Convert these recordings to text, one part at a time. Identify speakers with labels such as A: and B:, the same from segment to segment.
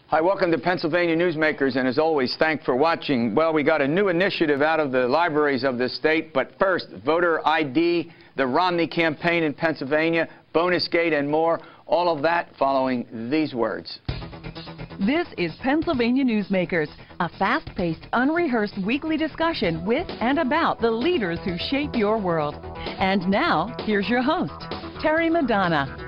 A: Hi, welcome to Pennsylvania Newsmakers, and as always, thanks for watching. Well, we got a new initiative out of the libraries of the state, but first, voter ID, the Romney campaign in Pennsylvania, Bonusgate, and more. All of that following these words.
B: This is Pennsylvania Newsmakers, a fast-paced, unrehearsed weekly discussion with and about the leaders who shape your world. And now, here's your host, Terry Madonna.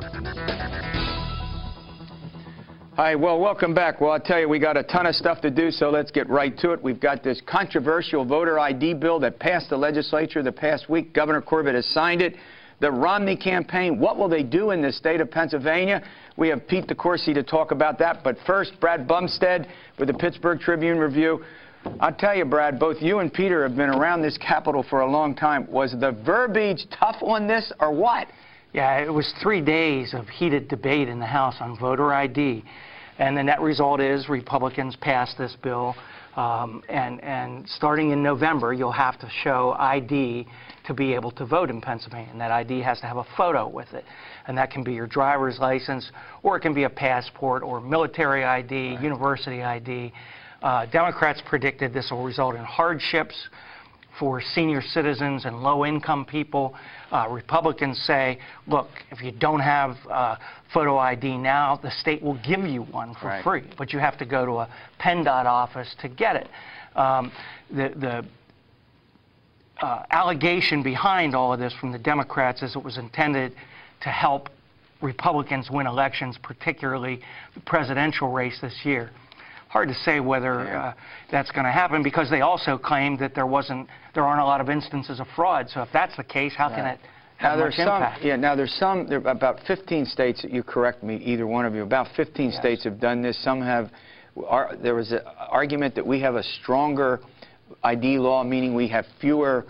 A: Hi, well, welcome back. Well, I'll tell you, we got a ton of stuff to do, so let's get right to it. We've got this controversial voter ID bill that passed the legislature the past week. Governor Corbett has signed it. The Romney campaign, what will they do in the state of Pennsylvania? We have Pete DeCoursey to talk about that. But first, Brad Bumsted with the Pittsburgh Tribune Review. I'll tell you, Brad, both you and Peter have been around this Capitol for a long time. Was the verbiage tough on this or what?
C: Yeah, it was 3 days of heated debate in the House on voter ID. And the net result is Republicans passed this bill. And starting in November, you'll have to show ID to be able to vote in Pennsylvania. And that ID has to have a photo with it. And that can be your driver's license, or it can be a passport, or military ID, right, university ID. Democrats predicted this will result in hardships for senior citizens and low-income people. Republicans say, look, if you don't have photo ID now, the state will give you one for free, but you have to go to a PennDOT office to get it. The allegation behind all of this from the Democrats is it was intended to help Republicans win elections, particularly the presidential race this year. Hard to say whether that's going to happen, because they also claimed that there aren't a lot of instances of fraud. So if that's the case, how can it have much impact?
A: Yeah, now there are about 15 states, you correct me, either one of you, about 15 states have done this. Some have, there was an argument that we have a stronger ID law, meaning we have fewer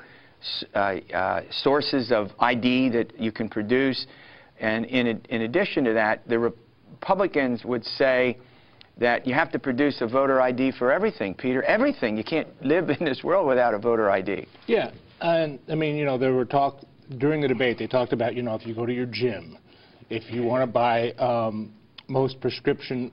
A: sources of ID that you can produce. And in addition to that, the Republicans would say that you have to produce a voter ID for everything, Peter. Everything. You can't live in this world without a voter ID.
D: Yeah, and I mean, you know, there were talk during the debate. They talked about, you know, if you go to your gym, if you want to buy most prescription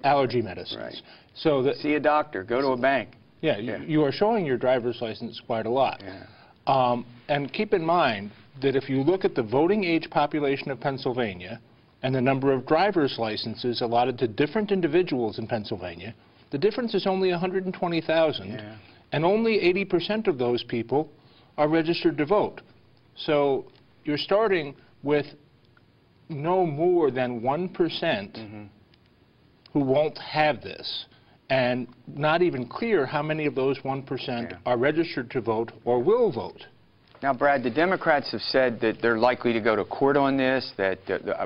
D: allergy medicines.
A: Right.
D: So that,
A: see a doctor. Go to a bank.
D: Yeah, you are showing your driver's license quite a lot. Yeah. And keep in mind that if you look at the voting age population of Pennsylvania and the number of driver's licenses allotted to different individuals in Pennsylvania, the difference is only 120,000, and only 80% of those people are registered to vote. So you're starting with no more than 1% who won't have this, and not even clear how many of those 1% are registered to vote or will vote.
A: Now, Brad, the Democrats have said that they're likely to go to court on this, that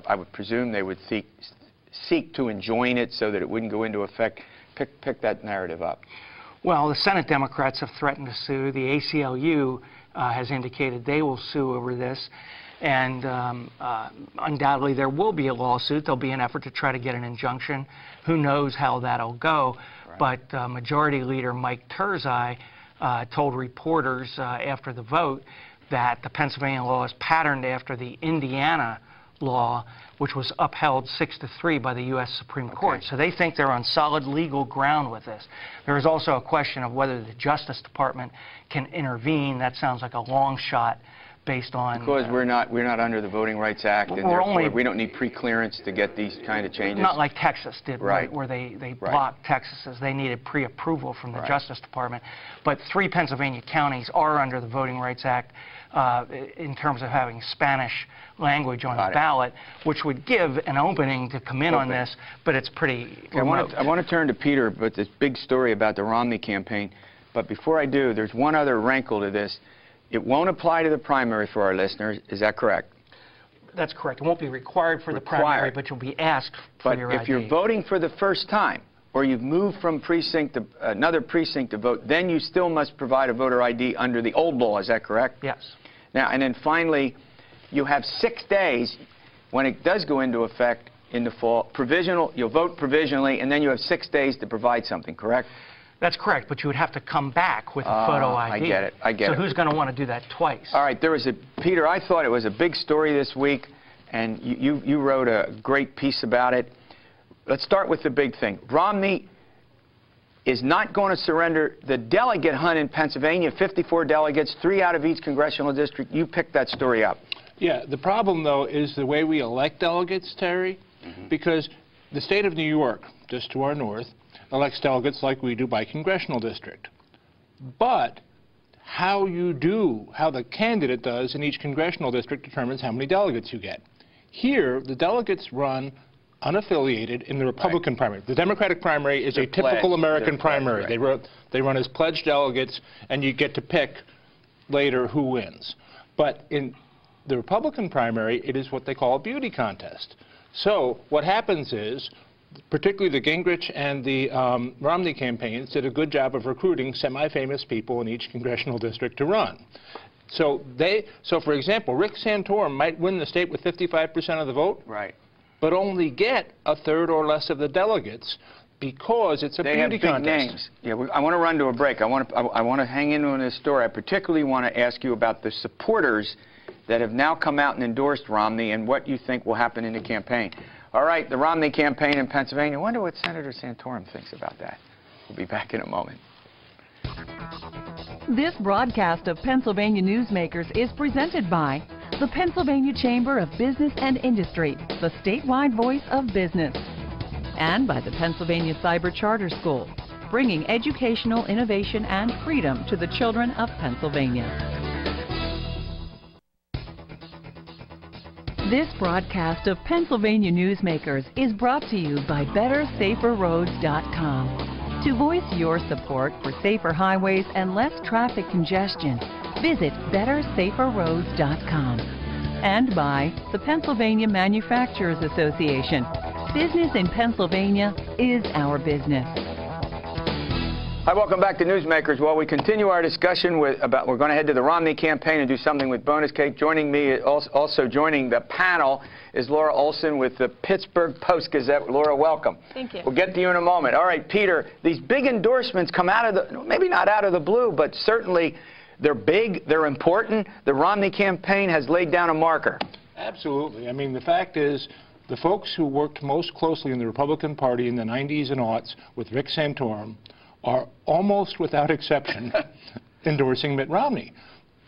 A: I would presume they would seek to enjoin it so that it wouldn't go into effect. Pick that narrative up.
C: Well, the Senate Democrats have threatened to sue. The ACLU has indicated they will sue over this. And undoubtedly there will be a lawsuit. There'll be an effort to try to get an injunction. Who knows how that'll go. Right. But Majority Leader Mike Terzi told reporters after the vote that the Pennsylvania law is patterned after the Indiana law, which was upheld 6-3 by the U.S. Supreme Court. So they think they're on solid legal ground with this. There is also a question of whether the Justice Department can intervene. That sounds like a long shot based on...
A: Because we're not under the Voting Rights Act, and therefore we don't need pre-clearance to get these kind of changes.
C: Not like Texas did, where they blocked Texas's. They needed pre-approval from the Justice Department. But 3 Pennsylvania counties are under the Voting Rights Act in terms of having Spanish language on the ballot, which would give an opening to come in on this, but it's pretty remote.
A: I want to turn to Peter with this big story about the Romney campaign. But before I do, there's one other wrinkle to this. It won't apply to the primary for our listeners. Is that correct?
C: That's correct. It won't be required for the primary, but you'll be asked for your ID.
A: But if you're voting for the first time, or you've moved from precinct to another precinct to vote, then you still must provide a voter ID under the old law. Is that correct?
C: Yes.
A: Now, and then finally, you have 6 days when it does go into effect in the fall. Provisional, you'll vote provisionally, and then you have 6 days to provide something, correct?
C: That's correct, but you would have to come back with a photo ID.
A: I get it. I get it.
C: So who's going to want to do that twice?
A: All right. There was Peter, I thought it was a big story this week, and you wrote a great piece about it. let's start with the big thing. Romney is not going to surrender the delegate hunt in Pennsylvania, 54 delegates, 3 out of each congressional district. You picked that story up.
D: Yeah, the problem, though, is the way we elect delegates, Terry, because the state of New York, just to our north, elects delegates like we do by congressional district. But how the candidate does in each congressional district determines how many delegates you get. Here, the delegates run unaffiliated in the Republican primary. The Democratic primary is a typical American primary. They run as pledged delegates, and you get to pick later who wins. But in the Republican primary, it is what they call a beauty contest. So what happens is, particularly the Gingrich and the Romney campaigns did a good job of recruiting semi-famous people in each congressional district to run. So for example, Rick Santorum might win the state with 55% of the vote,
A: right,
D: but only get a third or less of the delegates because it's a beauty contest. They have big names.
A: Yeah, I want to run to a break. I want to hang in on this story. I particularly want to ask you about the supporters that have now come out and endorsed Romney and what you think will happen in the campaign. All right, the Romney campaign in Pennsylvania. I wonder what Senator Santorum thinks about that. We'll be back in a moment.
B: This broadcast of Pennsylvania Newsmakers is presented by the Pennsylvania Chamber of Business and Industry, the statewide voice of business, and by the Pennsylvania Cyber Charter School, bringing educational innovation and freedom to the children of Pennsylvania. This broadcast of Pennsylvania Newsmakers is brought to you by BetterSaferRoads.com. To voice your support for safer highways and less traffic congestion, visit BetterSaferRoads.com. And by the Pennsylvania Manufacturers Association. Business in Pennsylvania is our business.
A: Hi, welcome back to Newsmakers. Well, we continue our discussion we're going to head to the Romney campaign and do something with Bonusgate. Joining me, also joining the panel, is Laura Olson with the Pittsburgh Post-Gazette. Laura, welcome.
E: Thank you.
A: We'll get to you in a moment. All right, Peter, these big endorsements come out of the, maybe not out of the blue, but certainly they're big, they're important. The Romney campaign has laid down a marker.
D: Absolutely. I mean, the fact is, the folks who worked most closely in the Republican Party in the 90s and aughts with Rick Santorum are almost without exception endorsing Mitt Romney.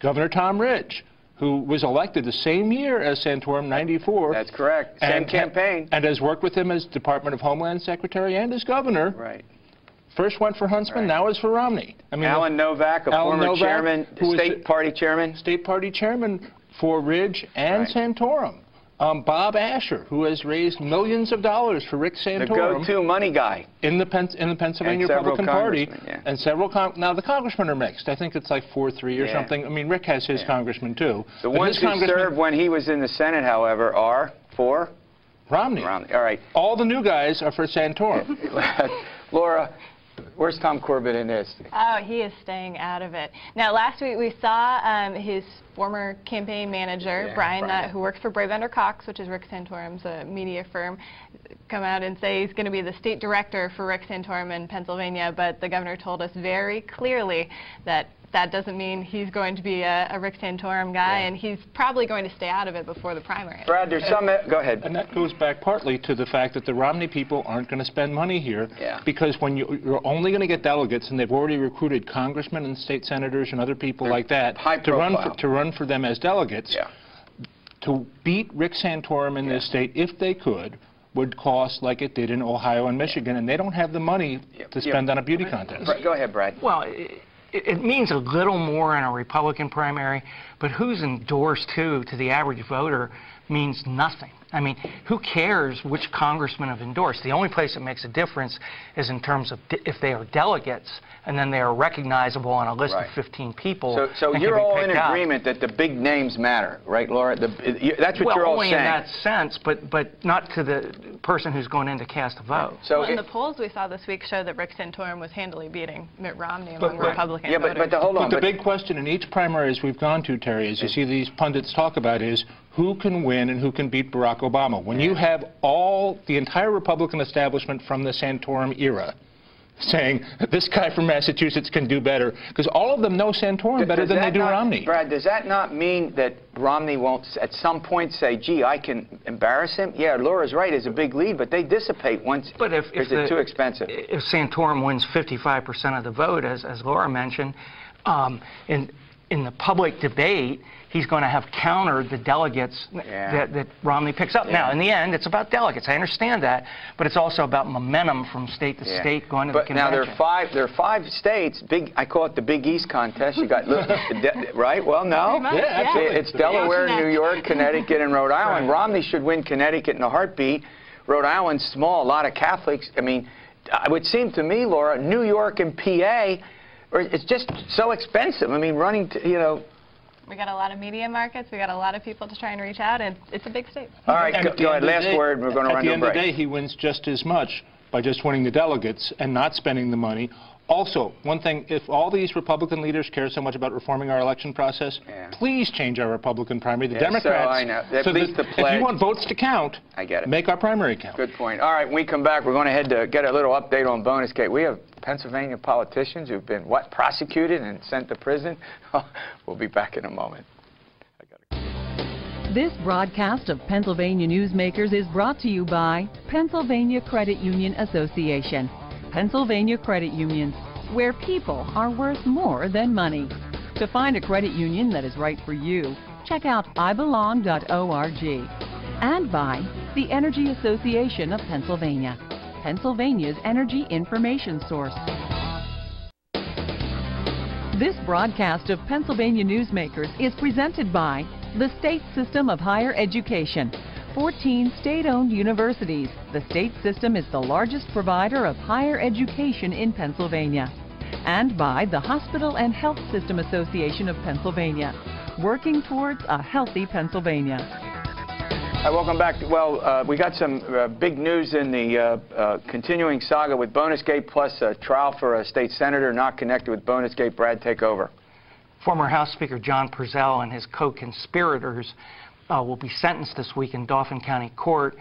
D: Governor Tom Ridge, who was elected the same year as Santorum, 94.
A: That's correct. Same campaign.
D: And has worked with him as Department of Homeland Secretary and as governor.
A: Right.
D: First went for Huntsman, now is for Romney. I mean,
A: Alan Novak, former chairman, state party chairman.
D: State party chairman for Ridge and Santorum. Bob Asher, who has raised millions of dollars for Rick Santorum.
A: The go-to money guy.
D: In the Pennsylvania Republican Party.
A: Yeah.
D: And several, now the congressmen are mixed. I think it's like 4-3 or something. I mean, Rick has his congressman too.
A: The ones who served when he was in the Senate, however, are for?
D: Romney.
A: All right.
D: All the new guys are for Santorum.
A: Laura, where's Tom Corbett in this?
E: Oh, he is staying out of it. Now, last week we saw his former campaign manager, Brian, who works for Brave Under Cox, which is Rick Santorum's media firm, come out and say he's going to be the state director for Rick Santorum in Pennsylvania, but the governor told us very clearly that that doesn't mean he's going to be a Rick Santorum guy, and he's probably going to stay out of it before the primary.
A: Brad, there's some... Go ahead.
D: And that goes back partly to the fact that the Romney people aren't going to spend money here, because when you're only going to get delegates, and they've already recruited congressmen and state senators and other people like that to run for them as delegates, to beat Rick Santorum in this state, if they could, would cost like it did in Ohio and Michigan, and they don't have the money to spend on a beauty contest.
A: Go ahead, Brad.
C: Well, it means a little more in a Republican primary, but who's endorsed who to the average voter means nothing. I mean, who cares which congressmen have endorsed? The only place it makes a difference is in terms of if they are delegates, and then they are recognizable on a list of 15 people.
A: So you're all in agreement that the big names matter, right, Laura? That's what you're all saying.
C: Well, only in that sense, but not to the person who's going in to cast a vote.
E: So in the polls we saw this week show that Rick Santorum was handily beating Mitt Romney among Republican voters.
A: But
D: the big question in each primaries we've gone to, Terry, as you see these pundits talk about, is who can win and who can beat Barack Obama. When you have the entire Republican establishment from the Santorum era saying this guy from Massachusetts can do better, because all of them know Santorum better than they do Romney.
A: Brad, does that not mean that Romney won't at some point say, gee, I can embarrass him? Yeah, Laura's right, it's a big lead, but they dissipate once.
C: But if
A: is it too expensive?
C: If Santorum wins 55% of the vote, as Laura mentioned, in the public debate, he's going to have countered the delegates that Romney picks up. Now, in the end, it's about delegates. I understand that, but it's also about momentum from state to state going to the convention.
A: Now, there are five states. I call it the Big East contest. You got right? Well, no.
D: Yeah, absolutely.
A: It's Delaware, New York, Connecticut, and Rhode Island. Right. Romney should win Connecticut in a heartbeat. Rhode Island's small, a lot of Catholics. I mean, it would seem to me, Laura, New York and PA, it's just so expensive. I mean, running to, you know.
E: We got a lot of media markets. We got a lot of people to try and reach out, and it's a big state.
A: All right, go ahead. Last word. We're going to run to a break.
D: At the end of the day, he wins just as much by just winning the delegates and not spending the money. Also, one thing, if all these Republican leaders care so much about reforming our election process, please change our Republican primary. The Democrats,
A: so I know. At
D: so
A: least the
D: if you want votes to count,
A: I get it.
D: Make our primary count.
A: Good point. All right, when we come back, we're going to head to get a little update on Bonusgate. We have Pennsylvania politicians who've been, prosecuted and sent to prison? We'll be back in a moment.
B: This broadcast of Pennsylvania Newsmakers is brought to you by Pennsylvania Credit Union Association. Pennsylvania Credit Unions, where people are worth more than money. To find a credit union that is right for you, check out ibelong.org. And by the Energy Association of Pennsylvania, Pennsylvania's energy information source. This broadcast of Pennsylvania Newsmakers is presented by the State System of Higher Education. 14 state-owned universities. The state system is the largest provider of higher education in Pennsylvania. And by the Hospital and Health System Association of Pennsylvania, working towards a healthy Pennsylvania.
A: Hi, welcome back. Well, we got some big news in the continuing saga with Bonusgate, plus a trial for a state senator not connected with Bonusgate. Brad, take over.
C: Former House Speaker John Purcell and his co-conspirators will be sentenced this week in Dauphin County Court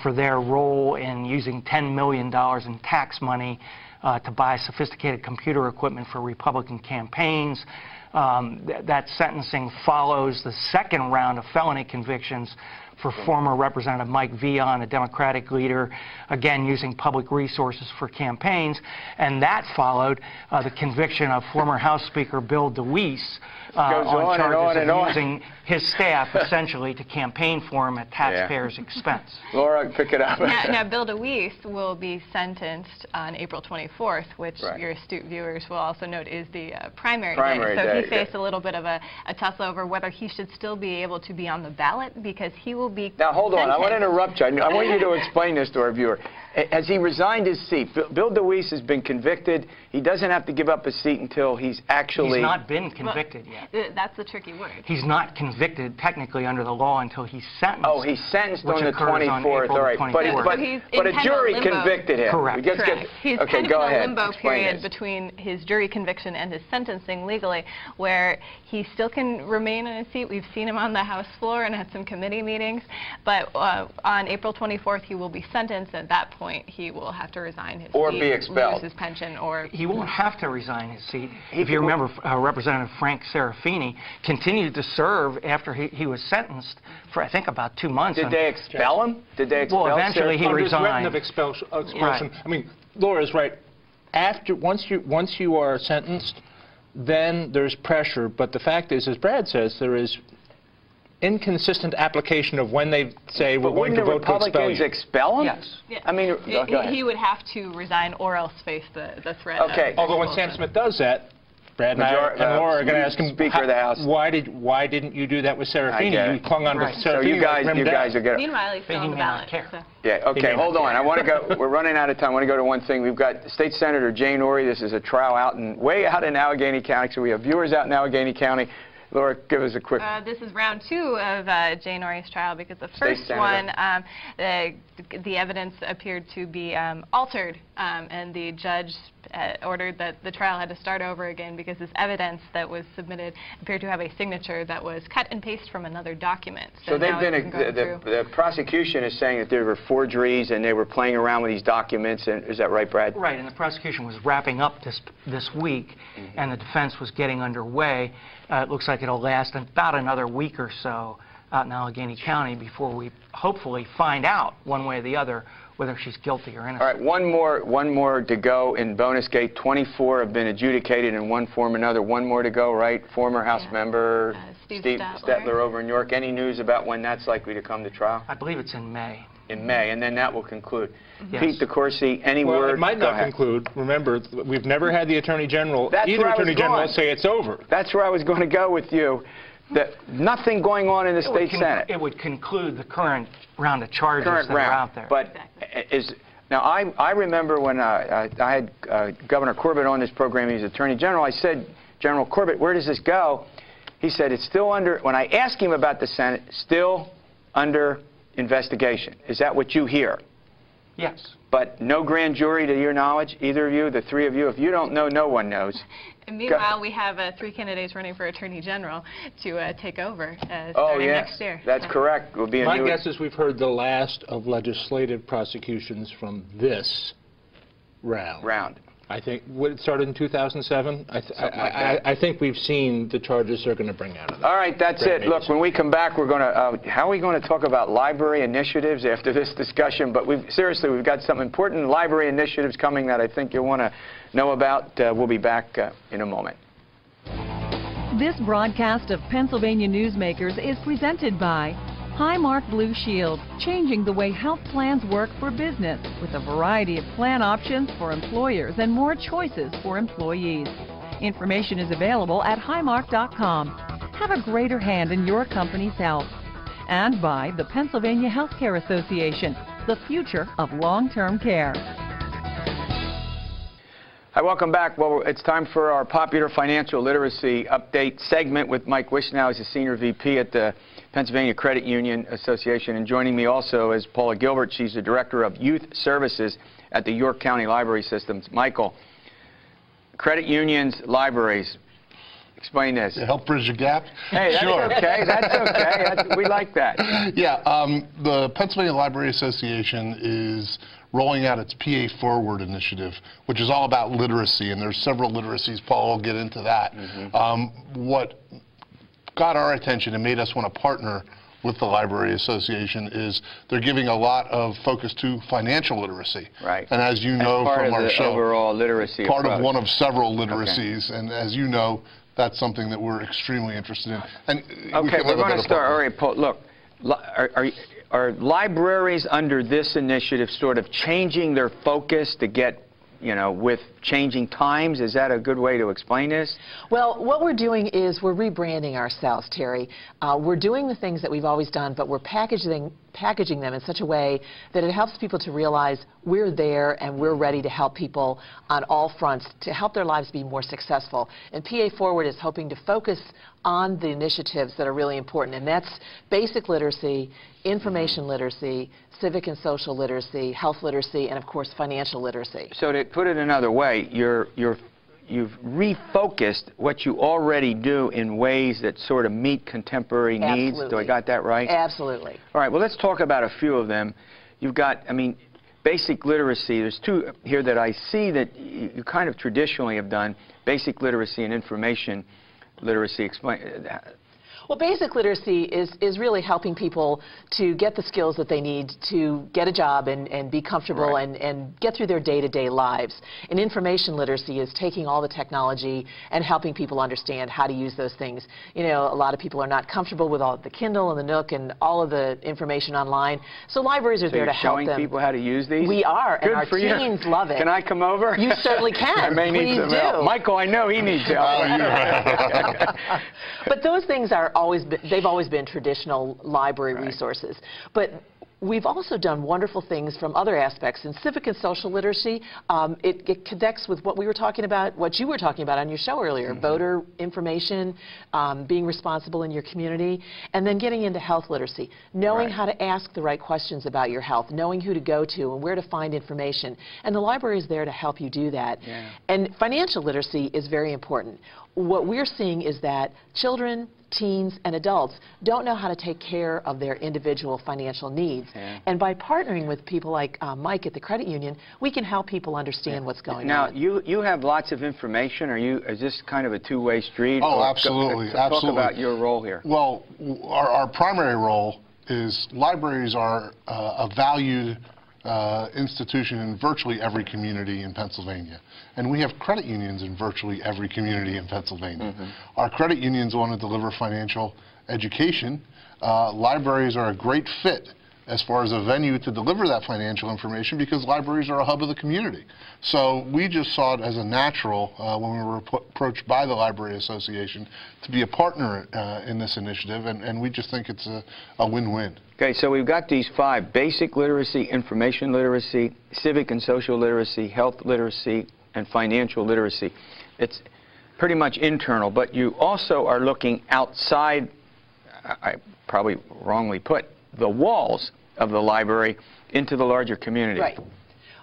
C: for their role in using $10 million in tax money to buy sophisticated computer equipment for Republican campaigns. That sentencing follows the second round of felony convictions for former Representative Mike Vion, a Democratic leader, again using public resources for campaigns. And that followed the conviction of former House Speaker Bill DeWeese on charges of using his staff essentially to campaign for him at taxpayers' expense.
A: Laura, pick it up.
E: Now, Bill DeWeese will be sentenced on April 24th, which your astute viewers will also note is the primary day. So he faced a little bit of a tussle over whether he should still be able to be on the ballot, because he will be
A: Now, hold on. I want to interrupt you. I want you to explain this to our viewer. Has he resigned his seat? Bill DeWeese has been convicted. He doesn't have to give up his seat until he's actually...
C: He's not been convicted yet.
E: That's the tricky word.
C: He's not convicted technically under the law until he's sentenced.
A: Oh, he's sentenced on the 24th. All right. But a jury convicted him.
C: Correct.
E: He's kind of in a limbo period between his jury conviction and his sentencing legally, where he still can remain in his seat. We've seen him on the House floor and at some committee meetings. But on April 24th, he will be sentenced. At that point, he will have to resign his seat,
A: or be expelled,
E: lose his pension, or
C: he won't have to resign his seat. If you remember, Representative Frank Serafini continued to serve after he was sentenced for, I think, about 2 months.
A: Did they expel him? Did they expel him?
C: Well, eventually he resigned.
D: Of expulsion. Right. I mean, Laura's right. Once you are sentenced, then there's pressure. But the fact is, as Brad says, there is inconsistent application of when they say we're going to vote to expel you.
A: Republicans expel him?
C: Yes.
E: Yeah.
A: I mean, go ahead.
E: He would have to resign or else face the threat.
A: Okay.
D: Although when Sam Smith does that, Brad and Laura are going to ask him,
A: Speaker of the House,
D: why didn't you do that with Serafini? You clung on to Serafini.
A: So you guys are getting.
E: Meanwhile, he's still on the ballot.
A: Yeah. Okay. Hold on. I want to go. We're running out of time. I want to go to one thing. We've got State Senator Jane Orey. This is a trial way out in Allegheny County. So we have viewers out in Allegheny County. Laura, give us a quick...
E: This is round 2 of Jane Norrie's trial, because the first
A: State
E: one,
A: Senator.
E: the evidence appeared to be altered, and the judge ordered that the trial had to start over again because this evidence that was submitted appeared to have a signature that was cut and paste from another document.
A: So they've been the prosecution is saying that there were forgeries and they were playing around with these documents. And is that right, Brad?
C: Right, and the prosecution was wrapping up this week, and the defense was getting underway. It looks like it'll last about another week or so out in Allegheny County before we hopefully find out one way or the other whether she's guilty or innocent.
A: All right, one more to go in Bonusgate. 24 have been adjudicated in one form or another. One more to go, right? Former House member Steve Stetler over in New York. Any news about when that's likely to come to trial?
C: I believe it's in May.
A: In May, and then that will conclude.
C: Yes.
A: Pete DeCoursey, any word?
D: Well, it might not conclude. Remember, we've never had the Attorney General, either Attorney General, say it's over.
A: That's where I was going to go with you. Nothing going on in the State Senate.
C: It would conclude the current round of charges that are out there.
A: But now I remember when I had Governor Corbett on this program, he's Attorney General, I said, General Corbett, where does this go? He said it's still under, when I asked him about the Senate, still under investigation. Is that what you hear?
C: Yes.
A: But no grand jury to your knowledge, either of you, the three of you? If you don't know, no one knows.
E: And meanwhile, we have 3 candidates running for Attorney General to take over starting next year.
A: That's correct. Will be a
D: My guess is we've heard the last of legislative prosecutions from this round. I think, would it start in 2007? I think we've seen the charges they're going to bring out of that.
A: All right, that's it. Look, when we come back, we're going to, how are we going to talk about library initiatives after this discussion? But seriously, we've got some important library initiatives coming that I think you'll want to know about. We'll be back in a moment.
B: This broadcast of Pennsylvania Newsmakers is presented by Highmark Blue Shield, changing the way health plans work for business with a variety of plan options for employers and more choices for employees. Information is available at highmark.com. Have a greater hand in your company's health. And by the Pennsylvania Healthcare Association, the future of long-term care.
A: Hi, welcome back. Well, it's time for our popular financial literacy update segment with Mike Wishnow. He's a senior VP at the Pennsylvania Credit Union Association, and joining me also is Paula Gilbert. She's the Director of Youth Services at the York County Library Systems. Michael, credit unions, libraries, explain this.
F: To help bridge the gap?
A: Hey, that's okay. That's okay. We like that.
F: Yeah, the Pennsylvania Library Association is rolling out its PA Forward initiative, which is all about literacy, and there's several literacies. Paul will get into that. What got our attention and made us want to partner with the Library Association is they're giving a lot of focus to financial literacy.
A: Right.
F: And as you know from our show,
A: overall literacy
F: part
A: approach.
F: of one of several literacies, and as you know, that's something that we're extremely interested in. And
A: okay, we're going to start. All right, Paul, look, are libraries under this initiative sort of changing their focus to get, you know, with changing times? Is that a good way to explain this?
G: Well, what we're doing is we're rebranding ourselves, Terry. We're doing the things that we've always done, but we're packaging them in such a way that it helps people to realize we're there and we're ready to help people on all fronts to help their lives be more successful. And PA Forward is hoping to focus on the initiatives that are really important, and that's basic literacy, information literacy, civic and social literacy, health literacy, and of course financial literacy.
A: So to put it another way, you've refocused what you already do in ways that sort of meet contemporary needs. Do I got that right?
G: Absolutely.
A: All right, well, let's talk about a few of them. You've got, I mean, basic literacy. There's two here that I see that you kind of traditionally have done, basic literacy and information literacy. Explain.
G: Well, basic literacy is really helping people to get the skills that they need to get a job and be comfortable and get through their day-to-day lives. And information literacy is taking all the technology and helping people understand how to use those things. You know, a lot of people are not comfortable with all the Kindle and the Nook and all of the information online. So libraries are there to help them.
A: Showing people how to use these?
G: We are,
A: Good
G: and our
A: for
G: teens
A: you.
G: love it.
A: Can I come over?
G: You certainly can.
A: I may need some help. Michael, I know he needs help.
G: But those things are they've always been traditional library resources. But we've also done wonderful things from other aspects. In civic and social literacy, it connects with what we were talking about, what you were talking about on your show earlier, voter information, being responsible in your community, and then getting into health literacy, knowing how to ask the right questions about your health, knowing who to go to and where to find information. And the library is there to help you do that. And financial literacy is very important. What we're seeing is that children, teens, and adults don't know how to take care of their individual financial needs. And by partnering with people like Mike at the credit union, we can help people understand what's going on.
A: Now, you have lots of information. Is this kind of a two-way street?
F: Oh, absolutely.
A: Talk about your role here.
F: Well, our primary role is libraries are a valued institution in virtually every community in Pennsylvania. And we have credit unions in virtually every community in Pennsylvania. Our credit unions want to deliver financial education. Libraries are a great fit as far as a venue to deliver that financial information because libraries are a hub of the community. So we just saw it as a natural when we were approached by the Library Association to be a partner in this initiative, and we just think it's a win-win.
A: Okay, so we've got these 5: basic literacy, information literacy, civic and social literacy, health literacy, and financial literacy. It's pretty much internal, but you also are looking outside, I probably wrongly put, the walls of the library into the larger community.
G: Right.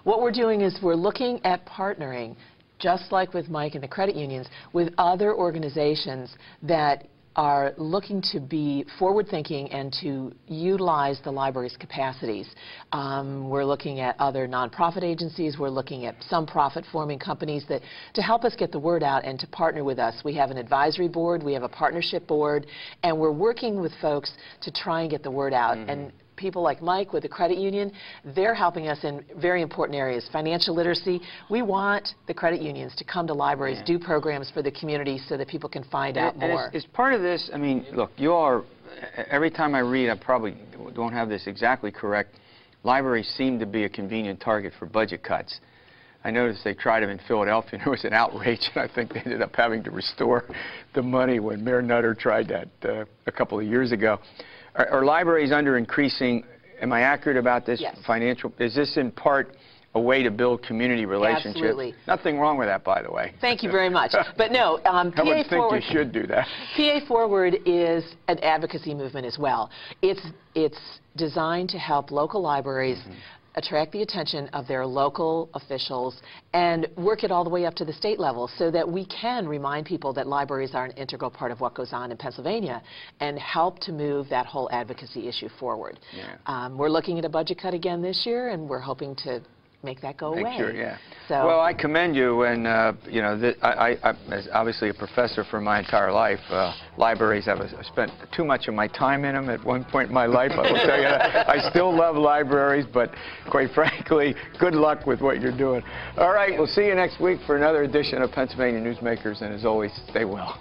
G: What we're doing is we're looking at partnering, just like with Mike and the credit unions, with other organizations that are looking to be forward-thinking and to utilize the library's capacities. We're looking at other nonprofit agencies. We're looking at some profit-forming companies that to help us get the word out and to partner with us. We have an advisory board. We have a partnership board. And we're working with folks to try and get the word out. And people like Mike with the credit union, they're helping us in very important areas. Financial literacy, we want the credit unions to come to libraries, do programs for the community so that people can find out more.
A: Is part of this, I mean, look, you are, every time I read, I probably don't have this exactly correct, libraries seem to be a convenient target for budget cuts. I noticed they tried them in Philadelphia, and there was an outrage, and I think they ended up having to restore the money when Mayor Nutter tried that a couple of years ago. Are libraries under increasing, am I accurate about this?
G: Yes.
A: Financial, is this in part a way to build community relationships?
G: Absolutely.
A: Nothing wrong with that, by the way.
G: Thank you very much. But no,
A: I would think you should do that.
G: PA Forward is an advocacy movement as well. It's designed to help local libraries attract the attention of their local officials and work it all the way up to the state level so that we can remind people that libraries are an integral part of what goes on in Pennsylvania and help to move that whole advocacy issue forward. We're looking at a budget cut again this year, and we're hoping to make that go away.
A: Sure, yeah.
G: So,
A: well, I commend you, and you know, I'm obviously a professor for my entire life. Libraries, I've spent too much of my time in them at one point in my life. I will tell you that. I still love libraries, but quite frankly, good luck with what you're doing. All right, we'll see you next week for another edition of Pennsylvania Newsmakers, and as always, stay well.